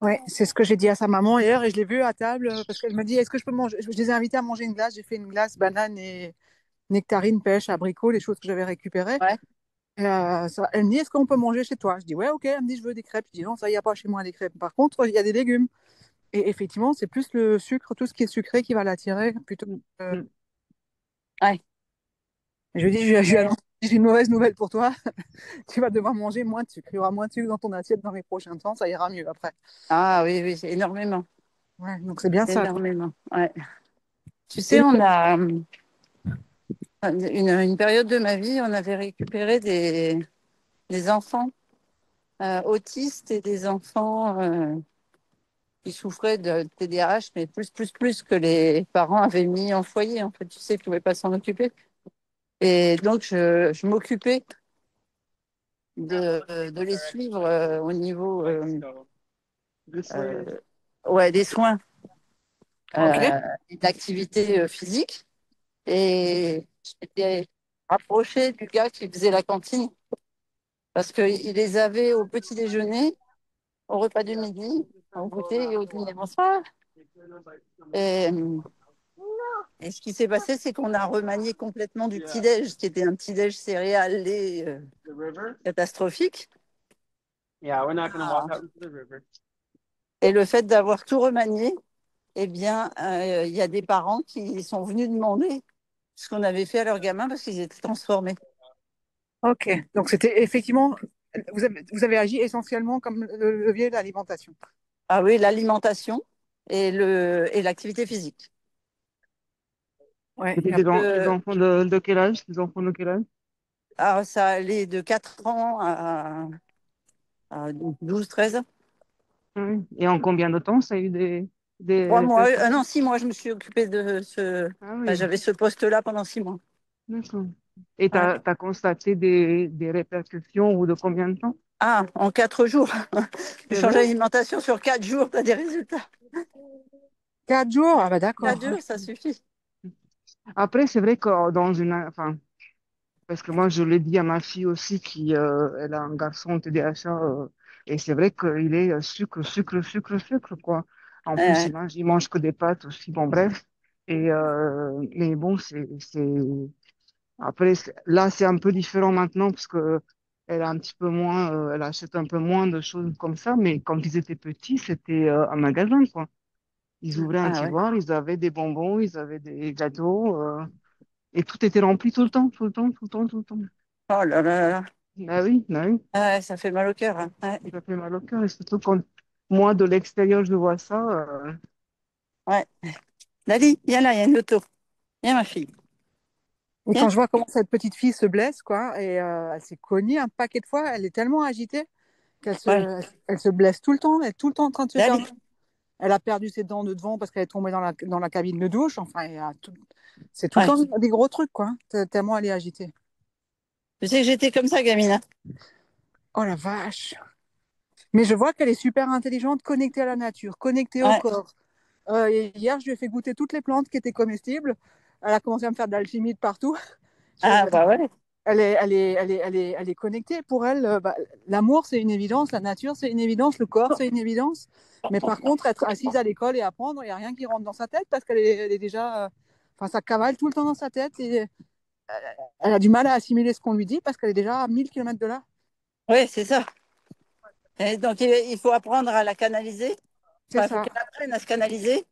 Ouais, c'est ce que j'ai dit à sa maman hier et je l'ai vue à table parce qu'elle m'a dit est-ce que je peux manger? Je les ai invités à manger une glace. J'ai fait une glace banane et nectarine, pêche, abricot, les choses que j'avais récupérées. Ouais. Et, elle me dit est-ce qu'on peut manger chez toi? Je dis ouais, ok. Elle me dit je veux des crêpes. Je dis non, ça y a pas chez moi des crêpes. Par contre, il y a des légumes. Et effectivement, c'est plus le sucre, tout ce qui est sucré qui va l'attirer plutôt. Mm. que- Mm. Ouais. Je lui dis je lui annonce, j'ai une mauvaise nouvelle pour toi. Tu vas devoir manger moins de sucre. Il y aura moins de sucre dans ton assiette dans les prochains temps. Ça ira mieux après. Ah oui, oui, énormément. Ouais, donc c'est bien ça. Énormément. Ouais. Tu Et sais, on a une période de ma vie, on avait récupéré des enfants autistes et des enfants qui souffraient de TDAH, mais plus que les parents avaient mis en foyer. En fait, tu sais, ils ne pouvaient pas s'en occuper. Et donc, je m'occupais de les suivre au niveau euh, ouais, des soins ok. et d'activité physique. Et j'étais rapprochée du gars qui faisait la cantine parce qu'il les avait au petit déjeuner, au repas du midi, au goûter et au dîner. Bonsoir. Et, et ce qui s'est passé, c'est qu'on a remanié complètement du petit-déj, qui était un petit-déj céréales lait catastrophique. Ah. Et le fait d'avoir tout remanié, eh bien, il y a des parents qui sont venus demander ce qu'on avait fait à leurs gamins parce qu'ils étaient transformés. Ok. Donc c'était effectivement, vous avez agi essentiellement comme le levier de l'alimentation. Ah oui, l'alimentation et l'activité physique. Ouais. C'était Et après, des enfants de quel âge? Des enfants de quel âge? Alors, ça allait de 4 ans à 12, 13. Ah oui. Et en combien de temps ça a eu des 3 mois. répercussions? Non, 6 mois, je me suis occupée de ce. Ah Enfin, oui, j'avais ce poste-là pendant 6 mois. d'accord. Et tu Ouais. as constaté des répercussions au bout de combien de temps? Ah, en 4 jours. Tu C'est changes vrai? l'alimentation sur 4 jours, tu as des résultats. 4 jours? Ah bah Quatre d'accord. jours, ça suffit. Après, c'est vrai que dans une... Enfin, parce que moi, je l'ai dit à ma fille aussi qui elle a un garçon TDAH et c'est vrai qu'il est sucre, sucre, sucre, sucre, quoi. En plus, Ouais. il mange que des pâtes aussi. Bon, bref. Et, mais bon, Après, là, c'est un peu différent maintenant parce que elle a un petit peu moins, elle achète un peu moins de choses comme ça. Mais quand ils étaient petits, c'était un magasin, quoi. Ils ouvraient un Ah ouais. tiroir, ils avaient des bonbons, ils avaient des gâteaux, et tout était rempli tout le temps, tout le temps, tout le temps, tout le temps. Oh là là là. Bah oui, Ah ouais, ça fait mal au cœur, hein. Ouais. ça fait mal au cœur. Et surtout quand moi, de l'extérieur, je vois ça. Ouais. Dali, viens là, il y a une auto. Viens, ma fille. Et Viens. quand je vois comment cette petite fille se blesse, quoi, et elle s'est cognée un paquet de fois, elle est tellement agitée Ouais. elle se blesse tout le temps, elle est tout le temps en train de se faire Dali. mal. Elle a perdu ses dents de devant parce qu'elle est tombée dans la cabine de douche. Enfin, c'est tout le Ouais. temps des gros trucs, quoi. Tellement elle est agitée. Tu sais que j'étais comme ça, gamine, hein. Oh la vache. Mais je vois qu'elle est super intelligente, connectée à la nature, connectée au Ouais. corps. Et hier, je lui ai fait goûter toutes les plantes qui étaient comestibles. Elle a commencé à me faire de l'alchimie de partout. Ah Je- bah ouais. elle est connectée. Pour elle, bah, l'amour, c'est une évidence. La nature, c'est une évidence. Le corps, c'est une évidence. Mais par contre, être assise à l'école et apprendre, il n'y a rien qui rentre dans sa tête parce elle est déjà. Enfin, ça cavale tout le temps dans sa tête. Et elle a du mal à assimiler ce qu'on lui dit parce qu'elle est déjà à 1000 kilomètres de là. Ouais, c'est ça. Et donc, il faut apprendre à la canaliser. C'est Enfin, il faut ça. qu'elle apprenne à se canaliser.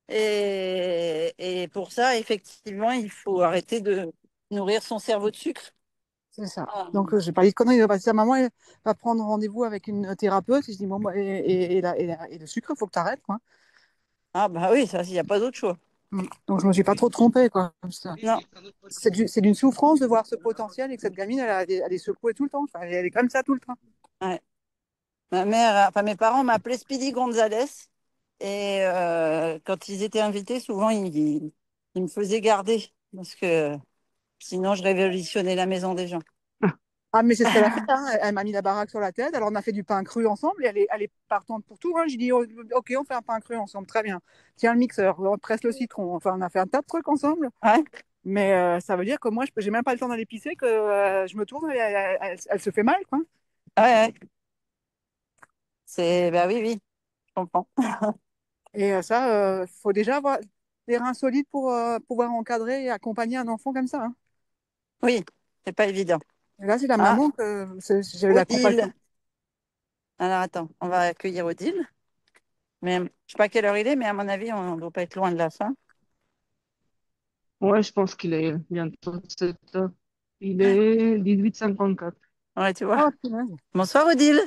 Et pour ça, effectivement, il faut arrêter de nourrir son cerveau de sucre. C'est ça. Ah, Donc, j'ai pas dit de conneries. Il va dire, maman elle va prendre rendez-vous avec une thérapeute. Et je dis, bon, bah, et le sucre, il faut que tu arrêtes, quoi. ah, bah oui, ça, il n'y a pas d'autre choix. Donc, je me suis pas trop trompée, quoi. Non. C'est d'une souffrance de voir ce potentiel et que cette gamine, elle est secouée tout le temps. Enfin, elle est comme ça tout le temps. Ouais. Ma mère, enfin, mes parents m'appelaient Speedy Gonzalez. Et quand ils étaient invités, souvent, Il me faisait garder parce que sinon je révolutionnais la maison des gens. Ah, mais c'est ce qu'elle a fait, hein. Elle m'a mis la baraque sur la tête. Alors, on a fait du pain cru ensemble. Et elle est partante pour tout, hein. J'ai dit, oh, OK, on fait un pain cru ensemble. Très bien. Tiens, le mixeur, on presse le citron. Enfin, on a fait un tas de trucs ensemble. Ouais, Mais ça veut dire que moi, j'ai même pas le temps d'aller pisser, que je me tourne et elle se fait mal, quoi. ouais, ouais. C'est, bah oui, oui, je comprends. Et ça, faut déjà avoir des reins solides pour pouvoir encadrer et accompagner un enfant comme ça, hein. Oui, c'est pas évident. Et là, c'est la Ah, maman que j'ai eu la compassion. Odile. Alors attends, on va accueillir Odile. Mais je sais pas quelle heure il est, mais à mon avis, on ne doit pas être loin de la fin. Ouais, je pense qu'il est bientôt 7 heures. Il est 18h54. Ouais, tu vois. Oh, punaise. Bonsoir Odile.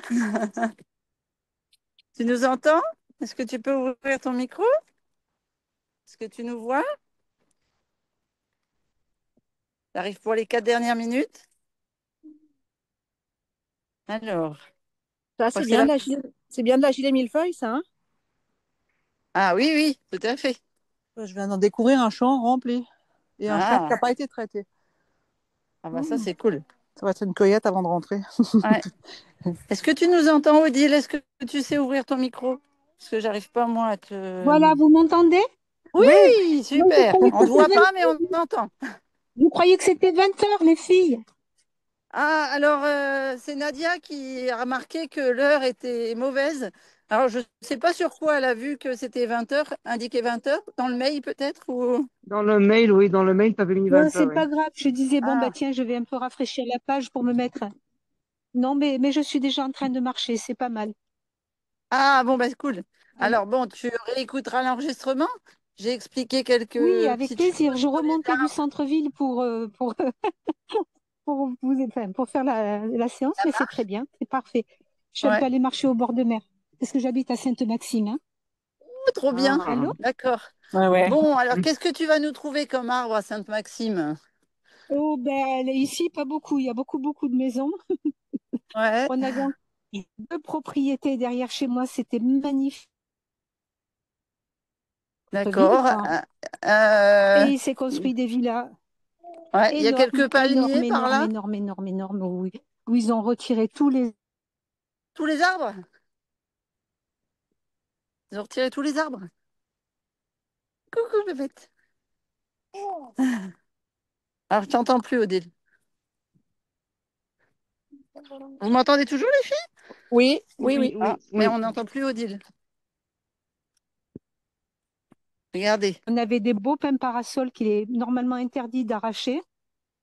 Tu nous entends? Est-ce que tu peux ouvrir ton micro? Est-ce que tu nous vois? Tu arrives pour les 4 dernières minutes? Alors, Ça, je crois que c'est c'est bien de la gilet millefeuille, ça, hein. Ah oui, oui, tout à fait. Je viens d'en découvrir un champ rempli et un champ qui n'a Ah, pas été traité. ah bah ça Mmh. c'est cool. Ça va être une cueillette avant de rentrer. Ouais. Est-ce que tu nous entends, Odile? Est-ce que tu sais ouvrir ton micro? Parce que j'arrive pas moi à Voilà, te. vous m'entendez? Oui, Oui, Moi, je super. croyais que On ne te c'était voit 20 pas, mais on t'entend. Vous croyez que c'était 20 heures, les filles? Ah, alors c'est Nadia qui a remarqué que l'heure était mauvaise. Alors je ne sais pas sur quoi elle a vu que c'était 20 heures, indiqué 20 heures, dans le mail peut-être ou... Dans le mail, oui, dans le mail, tu avais mis Non, 20 c'est heures, oui. pas grave. Je disais, bon, bah Ah, tiens, je vais un peu rafraîchir la page pour me mettre. Non, mais je suis déjà en train de marcher, c'est pas mal. ah bon, bah cool. Alors, Alors bon, tu réécouteras l'enregistrement. J'ai expliqué oui, quelques avec petites choses plaisir. Je sur les remontais du arbres. centre-ville pour faire la séance, mais c'est très bien, c'est parfait. Je suis un peu Ouais, allée marcher au bord de mer, parce que j'habite à Sainte-Maxime, hein. oh, trop bien. Ah, Allô? D'accord. ouais, ouais. Bon, alors qu'est-ce que tu vas nous trouver comme arbre à Sainte-Maxime? Oh, ben, ici, pas beaucoup. Il y a beaucoup, beaucoup de maisons. Ouais, On a donc deux propriétés derrière chez moi, c'était magnifique, ville, d'accord. quoi. Euh, Et il s'est construit des villas ouais, il y a énormes, quelques énormes, palmiers par énormes, là. énormes, énormes, énormes, oui. Où ils ont retiré tous les... Tous les arbres? Ils ont retiré tous les arbres. Coucou, bébête. Alors, je t'entends plus, Odile. Vous m'entendez toujours, les filles? Oui, oui, oui, oui. Ah, oui, mais oui. on n'entend plus Odile. Regardez. On avait des beaux pins parasols qu'il est normalement interdit d'arracher,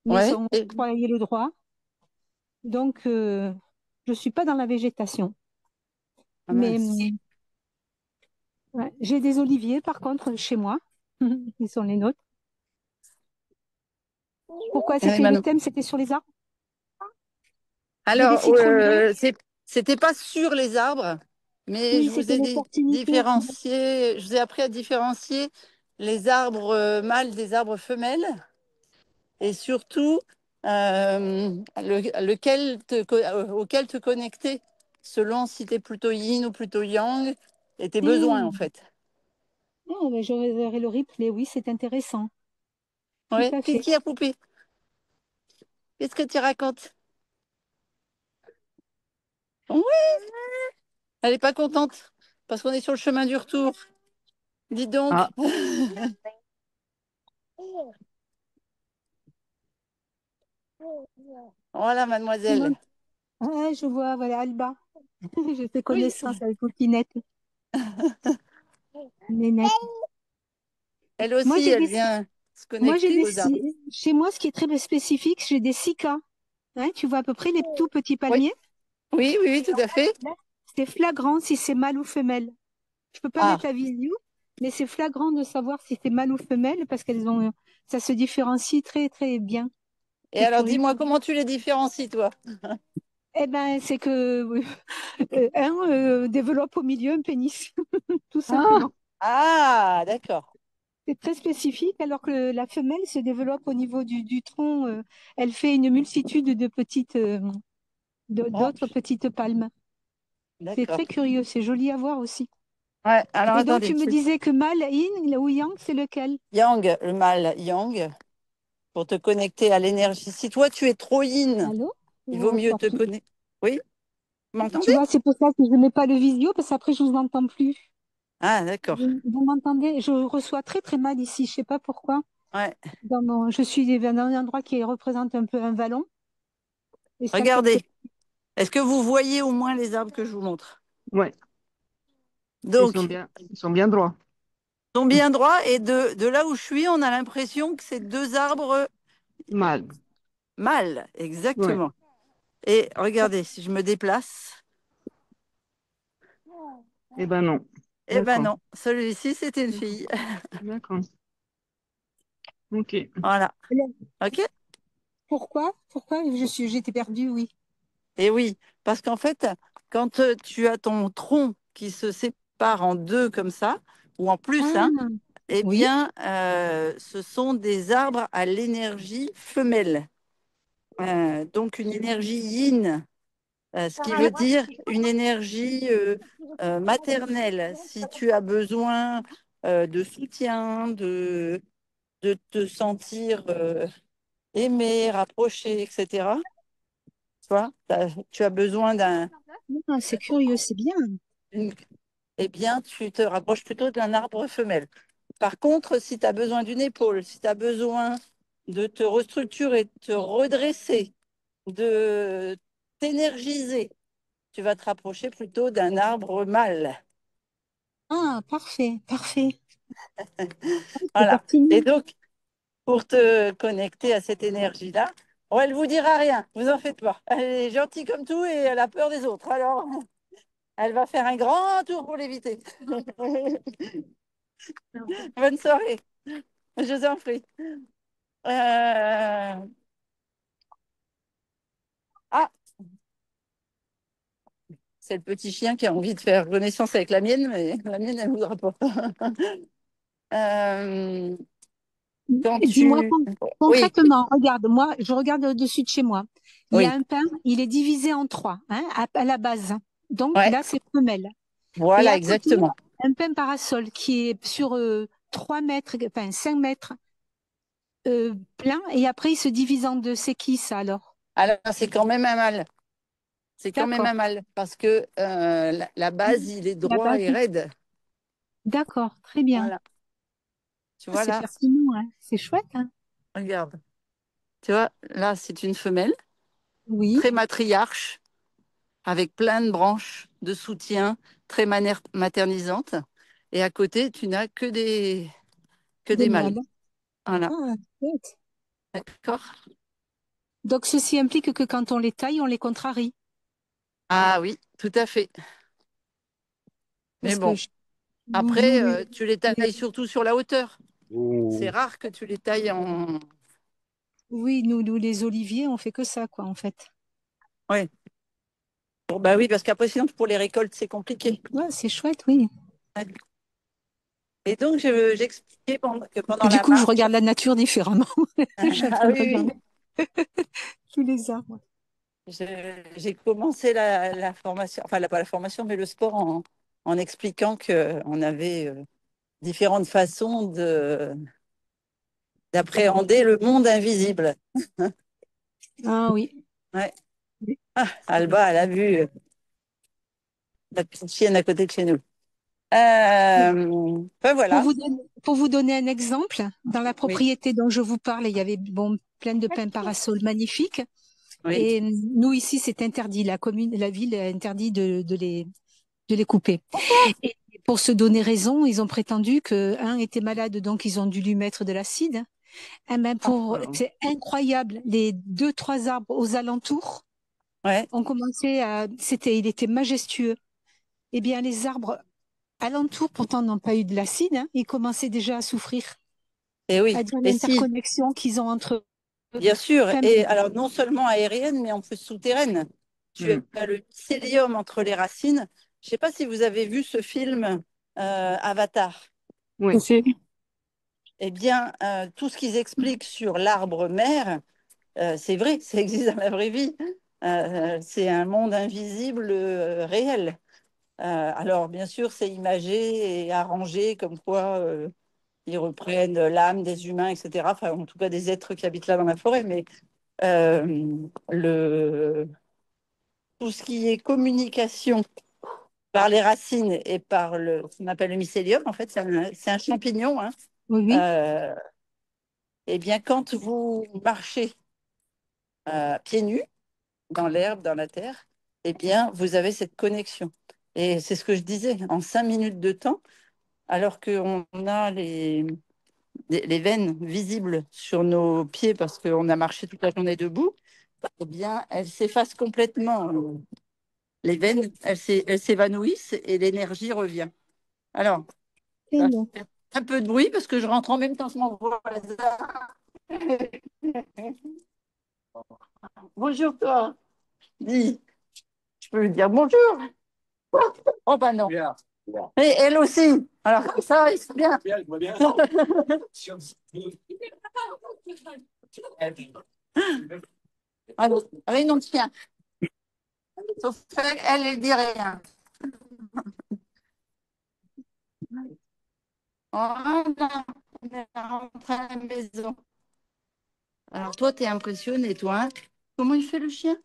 mais Ouais. on octroyé le droit. Donc, je ne suis pas dans la végétation. Ah Mais mince. ouais, j'ai des oliviers, par contre, chez moi. Ils sont les nôtres. Pourquoi Regardez, c'était le Manon. thème? C'était sur les arbres? J'ai des Alors, citronniers. c'était pas sur les arbres, mais Oui, je vous c'était ai l'opportunité. différencié, je vous ai appris à différencier les arbres mâles des arbres femelles et surtout auquel te connecter selon si tu es plutôt yin ou plutôt yang et tes besoins en Hmm. fait. Ah, ben, je verrai le replay. Oui, c'est intéressant. Tout Ouais. à Qu'est-ce fait. qu'il y a, poupée? Qu'est-ce que tu racontes? Oui, elle n'est pas contente parce qu'on est sur le chemin du retour. Dis donc. Ah, Voilà, Tu mademoiselle. m'entends? Ah, je vois, voilà, Alba. Je fais Oui, connaissance avec Coquinette, Nénette. elle Moi, aussi, j'ai elle des, vient se moi, j'ai connecter des, aux arbres. chez moi, ce qui est très spécifique, j'ai des cycas. Hein, tu vois à peu près les tout petits Oui, palmiers. oui, oui, oui, tout à fait. Là, c'est flagrant si c'est mâle ou femelle. Je peux pas Ah, mettre la vidéo, mais c'est flagrant de savoir si c'est mâle ou femelle parce ça se différencie très, très bien. et C'est alors curieux. dis-moi comment tu les différencies, toi? Eh ben, c'est que un développe au milieu un pénis, tout ah, simplement. Ah, d'accord. C'est très spécifique, alors que la femelle se développe au niveau du tronc. Elle fait une multitude de petites, Oh, d'autres petites palmes. C'est d'accord. très curieux, c'est joli à voir aussi. Ouais, alors Et donc, attendez. tu me disais que mal, yin ou yang, c'est lequel? Yang, le mal yang, pour te connecter à l'énergie. Si toi, tu es trop yin, Allô? il vaut mieux te Encore plus. connecter. Oui, vous Tu m'entendez? vois, c'est pour ça que je ne mets pas le visio, parce qu'après, je vous entends plus. Ah, d'accord. Vous m'entendez? Je reçois très très mal ici, je sais pas pourquoi. Ouais. Je suis dans un endroit qui représente un peu un vallon, et ça capte. Regardez. Est-ce que vous voyez au moins les arbres que je vous montre? Ouais, Donc, ils sont bien droits. ils sont bien droits et de là où je suis, on a l'impression que c'est deux arbres Mal. mâles, Ouais. exactement. Et regardez, si je me déplace, Eh ben non. eh ben D'accord. non, celui-ci, c'était une D'accord. fille. D'accord. Ok. Voilà. OK? Pourquoi? Pourquoi j'étais perdue, oui. Et oui, parce qu'en fait, quand tu as ton tronc qui se sépare en deux comme ça, ou en plus, hein, Ah, eh oui. bien, ce sont des arbres à l'énergie femelle. Donc, une énergie yin, ce qui veut dire une énergie maternelle. Si tu as besoin de soutien, de te sentir aimé, rapproché, etc., tu vois, tu as besoin Ah, c'est curieux, c'est bien. d'une eh bien, tu te rapproches plutôt d'un arbre femelle. Par contre, si tu as besoin d'une épaule, si tu as besoin de te restructurer, de te redresser, de t'énergiser, tu vas te rapprocher plutôt d'un arbre mâle. Ah, parfait, parfait. C'est Voilà. Et pertinent. donc, pour te connecter à cette énergie-là, bon, elle ne vous dira rien, vous en faites pas. Elle est gentille comme tout et elle a peur des autres. Alors, elle va faire un grand tour pour l'éviter. Bonne soirée, je vous en prie. Euh, Ah, c'est le petit chien qui a envie de faire connaissance avec la mienne, mais la mienne, elle ne voudra pas. Euh, quand Dis-moi tu... Oui, concrètement, regarde, moi, je regarde au-dessus de chez moi. Il y a oui, un pain, il est divisé en trois, hein, à la base. Donc ouais, là, c'est femelle. Et voilà, à côté, exactement. un pain parasol qui est sur 3 mètres, enfin 5 mètres plein. Et après, il se divise en deux. C'est qui ça alors? Alors, c'est quand même un mal. C'est quand même D'accord. un mal parce que la base, il est La droit base. et raide. D'accord, très bien. Voilà. Tu Ah, vois c'est là, pertinent, hein. C'est chouette, hein. regarde. Tu vois, là, c'est une femelle, Oui, très matriarche, avec plein de branches de soutien, très maternisante. Et à côté, tu n'as que des des mâles. mâles. Voilà. Ah, chouette. D'accord. Donc ceci implique que quand on les taille, on les contrarie. Ah oui, tout à fait. Mais Parce que bon, nous, après, tu les tailles surtout sur la hauteur. C'est Oh. rare que tu les tailles en... oui, nous, les oliviers, on fait que ça, quoi, en fait. Ouais. Bon, bah oui, parce qu'après, sinon, pour les récoltes, c'est compliqué. Ouais, c'est chouette, oui. Ouais. Et donc, j'expliquais que pendant Du la coup, je marche... regarde la nature différemment. Je suis en Ah train de oui, regarder tous les arbres. oui. J'ai commencé la formation, enfin, pas la formation, mais le sport en expliquant qu'on avait différentes façons d'appréhender le monde invisible. Ah oui. Ouais. Ah, Alba, elle a vu la petite chienne à côté de chez nous. Ben voilà. Pour vous donner un exemple, dans la Oui, propriété dont je vous parle, il y avait bon, plein de pins parasols magnifiques. oui. Et nous, ici, c'est interdit. La commune, la ville a interdit de les couper. Et pour se donner raison, ils ont prétendu que un était malade, donc ils ont dû lui mettre de l'acide. Eh ben c'est incroyable. Les deux, trois arbres aux alentours Ouais. ont commencé il était majestueux. Eh bien, les arbres alentours, pourtant, n'ont pas eu de l'acide, hein. Ils commençaient déjà à souffrir, Et oui. à dire Et si, l'interconnexion qu'ils ont entre eux. bien sûr. Enfin, Et alors, non seulement aérienne, mais en plus souterraine. Tu Hmm. as le mycélium entre les racines. Je ne sais pas si vous avez vu ce film Avatar. Oui. Eh bien, tout ce qu'ils expliquent sur l'arbre mère, c'est vrai, ça existe dans la vraie vie. C'est un monde invisible réel. Alors, bien sûr, c'est imagé et arrangé comme quoi ils reprennent l'âme des humains, etc. Enfin, en tout cas, des êtres qui habitent là dans la forêt. Mais euh, le, tout ce qui est communication par les racines et par ce qu'on appelle le mycélium, en fait, c'est un champignon. Hein. Oui, oui. Euh, eh bien, quand vous marchez pieds nus dans l'herbe, dans la terre, eh bien, vous avez cette connexion. Et c'est ce que je disais, en 5 minutes de temps, alors qu'on a les veines visibles sur nos pieds parce qu'on a marché toute la journée debout, eh bien, elles s'effacent complètement. Les veines, elles s'évanouissent et l'énergie revient. Alors, ça Hello. fait un peu de bruit parce que je rentre en même temps que mon voisin. Bonjour, toi. Dis, je peux lui dire bonjour. Oh, bah non. Bien. Bien. Et elle aussi. Alors, comme ça, il se bien. Bien, je vois bien. Ah, avec nom de chien. Sauf qu'elle, elle dit rien. Voilà, on est rentré à la maison. Alors, toi, t'es impressionné, toi. Hein. Comment il fait le chien?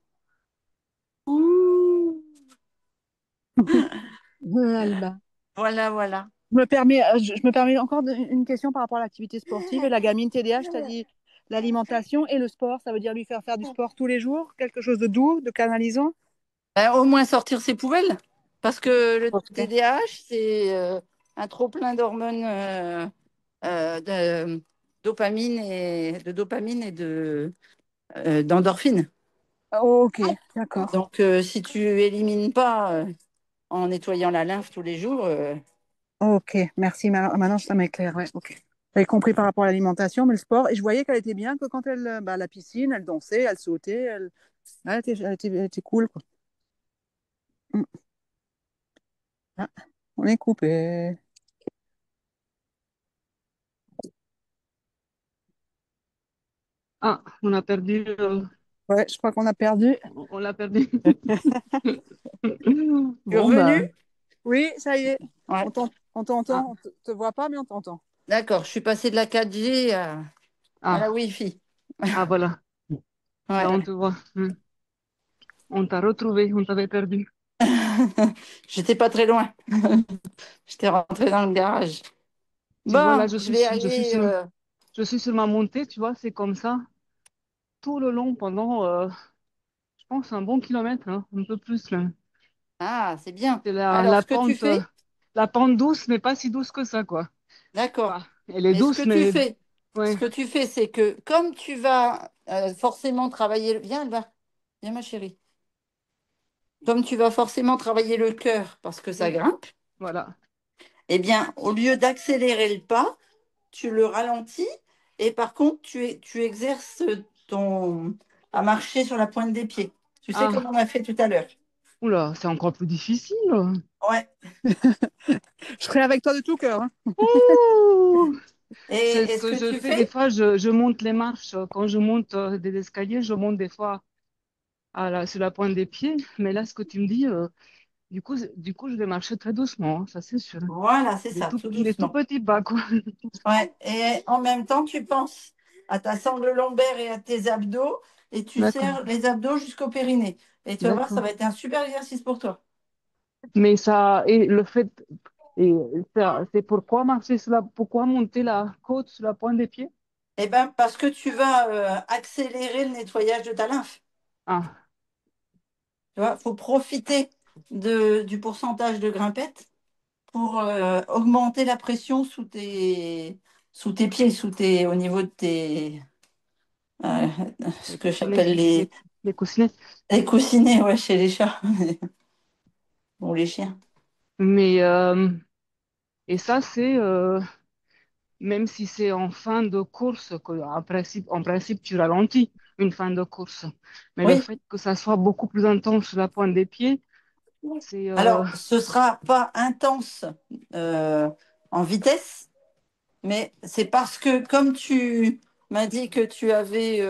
Ouh. Alba. Voilà, voilà. Je me permets encore une question par rapport à l'activité sportive. Et la gamine TDAH, tu as dit l'alimentation et le sport, ça veut dire lui faire du sport tous les jours, quelque chose de doux, de canalisant. Ben, au moins sortir ses poubelles. Parce que le Ok. TDAH, c'est un trop-plein d'hormones de dopamine et d'endorphine. Ok, d'accord. Donc, si tu élimines pas en nettoyant la lymphe tous les jours, Ok, merci. Maintenant, ça m'éclaire. Ouais, ok. J'avais compris par rapport à l'alimentation, mais le sport. Et je voyais qu'elle était bien, que quand elle, bah, à la piscine, elle dansait, elle sautait, elle était cool, quoi. Mm. Ah, on est coupé. Ah, on a perdu, Ouais, je crois qu'on a perdu. on l'a perdu. tu es Bon, revenu? bah, Oui, ça y est. Ouais. On Ah, t'entend. On te voit pas, mais on t'entend. d'accord, je suis passée de la 4G à la ah, Wi-Fi. ah, voilà. Là, on Ouais. te voit. On t'a retrouvé, on t'avait perdu. J'étais pas très loin. J'étais rentrée dans le garage. Tu vois, Bon, là, je vais aller. je suis sur ma montée, tu vois, c'est comme ça, tout le long pendant, je pense, un bon kilomètre, hein, un peu plus, là. Ah, c'est bien. C'est Alors, ce que tu fais, la pente douce, mais pas si douce que ça, quoi. d'accord. Enfin, elle est Mais douce, mais, ce ouais. que tu fais, c'est que comme tu vas forcément travailler, viens, viens, ma chérie. Comme tu vas forcément travailler le cœur parce que ça Oui, grimpe, voilà. eh bien, au lieu d'accélérer le pas, tu le ralentis et par contre, tu exerces à marcher sur la pointe des pieds. Tu sais comme Ah, on a fait tout à l'heure. oula, c'est encore plus difficile. Ouais. Je serai avec toi de tout cœur, hein. Ouh, c'est ce Et ce que que je tu fais des fais, fois, je monte les marches. Quand je monte des escaliers, je monte des fois sur la pointe des pieds. Mais là, ce que tu me dis, du coup, je vais marcher très doucement, hein, ça c'est sûr. voilà, c'est ça, tout Des tout doucement. petits pas, quoi. Ouais. Et en même temps, tu penses à ta sangle lombaire et à tes abdos et tu D'accord, serres les abdos jusqu'au périnée. Et tu vas voir, ça d'accord. va être un super exercice pour toi. Mais ça, et le fait, et c'est pourquoi marcher pourquoi monter la côte sur la pointe des pieds? Eh ben, parce que tu vas accélérer le nettoyage de ta lymphe. Ah, Tu vois, faut profiter du pourcentage de grimpettes pour augmenter la pression sous tes pieds, au niveau de euh, ce les que coussinets, j'appelle les coussinets. les coussinets, ouais, chez les chats ou les chiens. Mais, et ça, c'est, même si c'est en fin de course, en principe, tu ralentis une fin de course. Mais le Oui. fait que ça soit beaucoup plus intense sur la pointe des pieds, c'est, Alors, ce sera pas intense euh, en vitesse, mais c'est parce que comme tu m'as dit que tu avais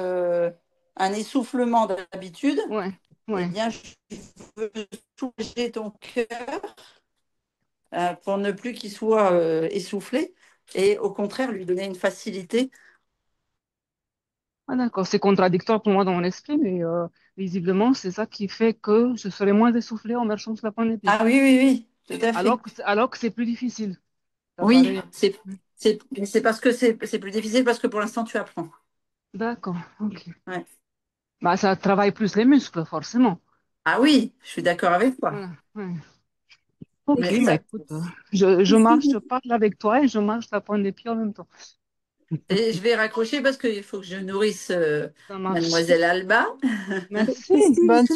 un essoufflement d'habitude, ouais, eh ouais, bien, je veux soulager ton cœur pour ne plus qu'il soit essoufflé et au contraire lui donner une facilité. Ah, d'accord, c'est contradictoire pour moi dans mon esprit, mais visiblement, c'est ça qui fait que je serai moins essoufflée en marchant sur la pointe des pieds. Ah oui, oui, oui, tout à fait. Alors que c'est plus difficile. Ça Oui, paraît. c'est parce que c'est plus difficile parce que pour l'instant tu apprends. D'accord, ok. Ouais. Bah, ça travaille plus les muscles, forcément. Ah oui, je suis d'accord avec toi. Voilà, ouais. Ok, Mais bah ça, écoute, je marche, je parle avec toi et je marche la pointe des pieds en même temps. et je vais raccrocher parce qu'il faut que je nourrisse Ça marche. Mademoiselle Alba. Merci. Bonne